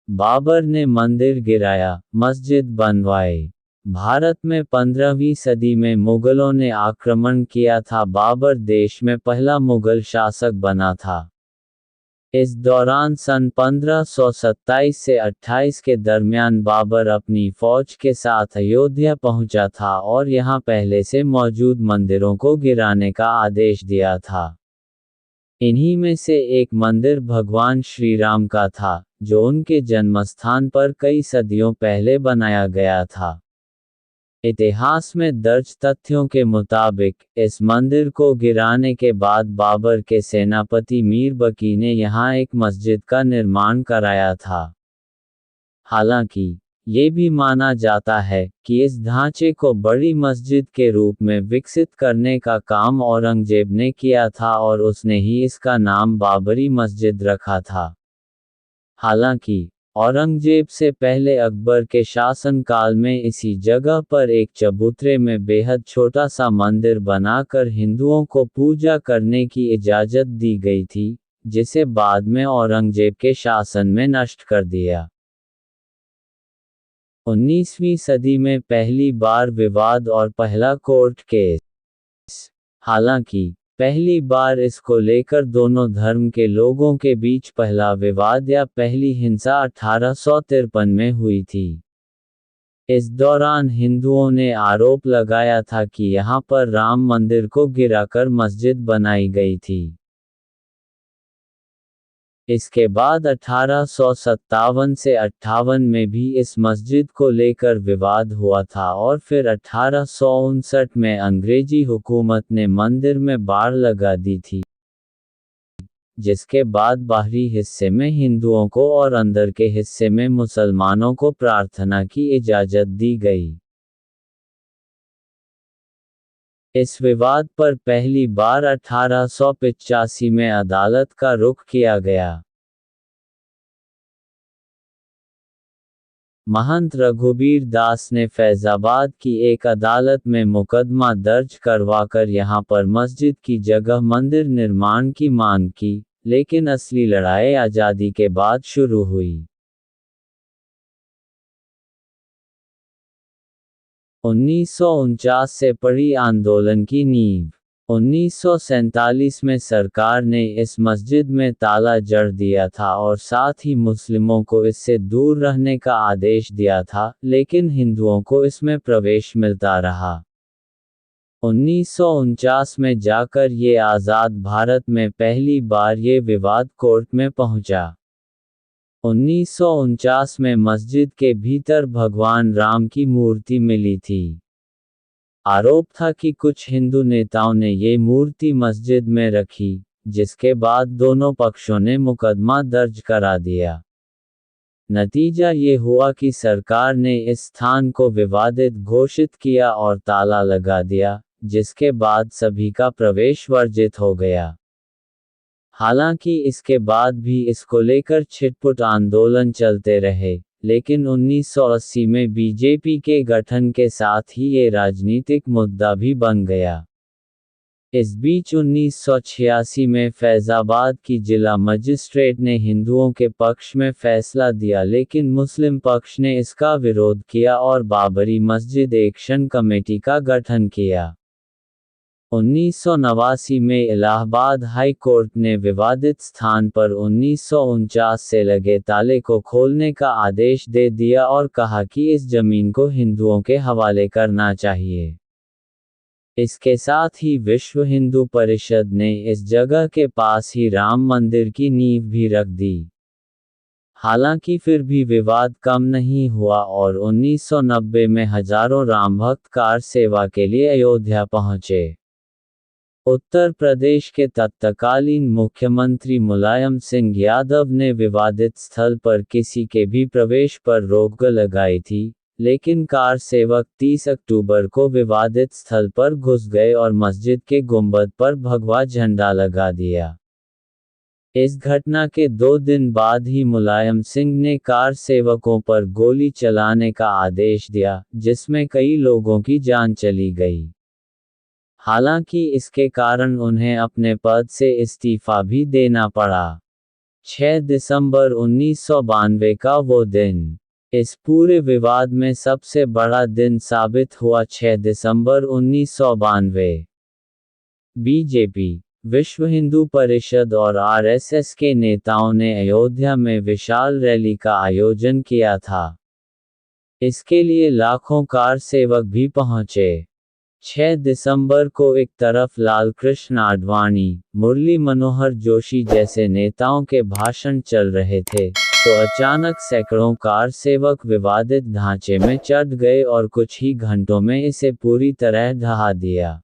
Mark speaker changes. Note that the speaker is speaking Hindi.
Speaker 1: बाबर ने मंदिर गिराया, मस्जिद बनवाई। भारत में 15वीं सदी में मुगलों ने आक्रमण किया था। बाबर देश में पहला मुगल शासक बना था। इस दौरान सन 1527 से 28 के दरमियान बाबर अपनी फौज के साथ अयोध्या पहुंचा था और यहां पहले से मौजूद मंदिरों को गिराने का आदेश दिया था। इन्हीं में से एक मंदिर भगवान श्री राम का था, जो उनके जन्मस्थान पर कई सदियों पहले बनाया गया था। इतिहास में दर्ज तथ्यों के मुताबिक, इस मंदिर को गिराने के बाद बाबर के सेनापति मीर बकी ने यहाँ एक मस्जिद का निर्माण कराया था। हालांकि, ये भी माना जाता है कि इस ढांचे को बड़ी मस्जिद के रूप में विकसित करने का काम औरंगजेब ने किया था और उसने ही इसका नाम बाबरी मस्जिद रखा था। हालांकि, औरंगजेब से पहले अकबर के शासनकाल में इसी जगह पर एक चबूतरे में बेहद छोटा सा मंदिर बनाकर हिंदुओं को पूजा करने की इजाज़त दी गई थी, जिसे बाद में औरंगजेब के शासन में नष्ट कर दिया। 19वीं सदी में पहली बार विवाद और पहला कोर्ट केस। हालांकि, पहली बार इसको लेकर दोनों धर्म के लोगों के बीच पहला विवाद या पहली हिंसा 1853 में हुई थी। इस दौरान हिंदुओं ने आरोप लगाया था कि यहाँ पर राम मंदिर को गिराकर मस्जिद बनाई गई थी। इसके बाद 1857 से 58 में भी इस मस्जिद को लेकर विवाद हुआ था और फिर 1859 में अंग्रेजी हुकूमत ने मंदिर में बाड़ लगा दी थी, जिसके बाद बाहरी हिस्से में हिंदुओं को और अंदर के हिस्से में मुसलमानों को प्रार्थना की इजाज़त दी गई। इस विवाद पर पहली बार 1885 में अदालत का रुख किया गया। महंत रघुबीर दास ने फैज़ाबाद की एक अदालत में मुकदमा दर्ज करवाकर यहाँ पर मस्जिद की जगह मंदिर निर्माण की मांग की, लेकिन असली लड़ाई आज़ादी के बाद शुरू हुई। 1949 से पड़ी आंदोलन की नींव। 1947 में सरकार ने इस मस्जिद में ताला जड़ दिया था और साथ ही मुस्लिमों को इससे दूर रहने का आदेश दिया था, लेकिन हिंदुओं को इसमें प्रवेश मिलता रहा। 1949 में जाकर ये आज़ाद भारत में पहली बार ये विवाद कोर्ट में पहुंचा। 1949 में मस्जिद के भीतर भगवान राम की मूर्ति मिली थी। आरोप था कि कुछ हिंदू नेताओं ने ये मूर्ति मस्जिद में रखी, जिसके बाद दोनों पक्षों ने मुकदमा दर्ज करा दिया। नतीजा ये हुआ कि सरकार ने इस स्थान को विवादित घोषित किया और ताला लगा दिया, जिसके बाद सभी का प्रवेश वर्जित हो गया। हालांकि इसके बाद भी इसको लेकर छिटपुट आंदोलन चलते रहे, लेकिन 1980 में बीजेपी के गठन के साथ ही ये राजनीतिक मुद्दा भी बन गया। इस बीच 1986 में फैज़ाबाद की जिला मजिस्ट्रेट ने हिंदुओं के पक्ष में फैसला दिया, लेकिन मुस्लिम पक्ष ने इसका विरोध किया और बाबरी मस्जिद एक्शन कमेटी का गठन किया। 1989 में इलाहाबाद हाई कोर्ट ने विवादित स्थान पर 1949 से लगे ताले को खोलने का आदेश दे दिया और कहा कि इस जमीन को हिंदुओं के हवाले करना चाहिए। इसके साथ ही विश्व हिंदू परिषद ने इस जगह के पास ही राम मंदिर की नींव भी रख दी। हालांकि फिर भी विवाद कम नहीं हुआ और 1990 में हजारों राम भक्त कार सेवा के लिए अयोध्या पहुंचे। उत्तर प्रदेश के तत्कालीन मुख्यमंत्री मुलायम सिंह यादव ने विवादित स्थल पर किसी के भी प्रवेश पर रोक लगाई थी, लेकिन कार सेवक 30 अक्टूबर को विवादित स्थल पर घुस गए और मस्जिद के गुंबद पर भगवा झंडा लगा दिया। इस घटना के 2 दिन बाद ही मुलायम सिंह ने कार सेवकों पर गोली चलाने का आदेश दिया, जिसमें कई लोगों की जान चली गई। हालांकि इसके कारण उन्हें अपने पद से इस्तीफा भी देना पड़ा। 6 दिसंबर 1992 का वो दिन इस पूरे विवाद में सबसे बड़ा दिन साबित हुआ। 6 दिसंबर 1992 बीजेपी, विश्व हिंदू परिषद और आरएसएस के नेताओं ने अयोध्या में विशाल रैली का आयोजन किया था। इसके लिए लाखों कार सेवक भी पहुंचे। 6 दिसंबर को एक तरफ लालकृष्ण आडवाणी, मुरली मनोहर जोशी जैसे नेताओं के भाषण चल रहे थे, तो अचानक सैकड़ों कार सेवक विवादित ढांचे में चढ़ गए और कुछ ही घंटों में इसे पूरी तरह ढहा दिया।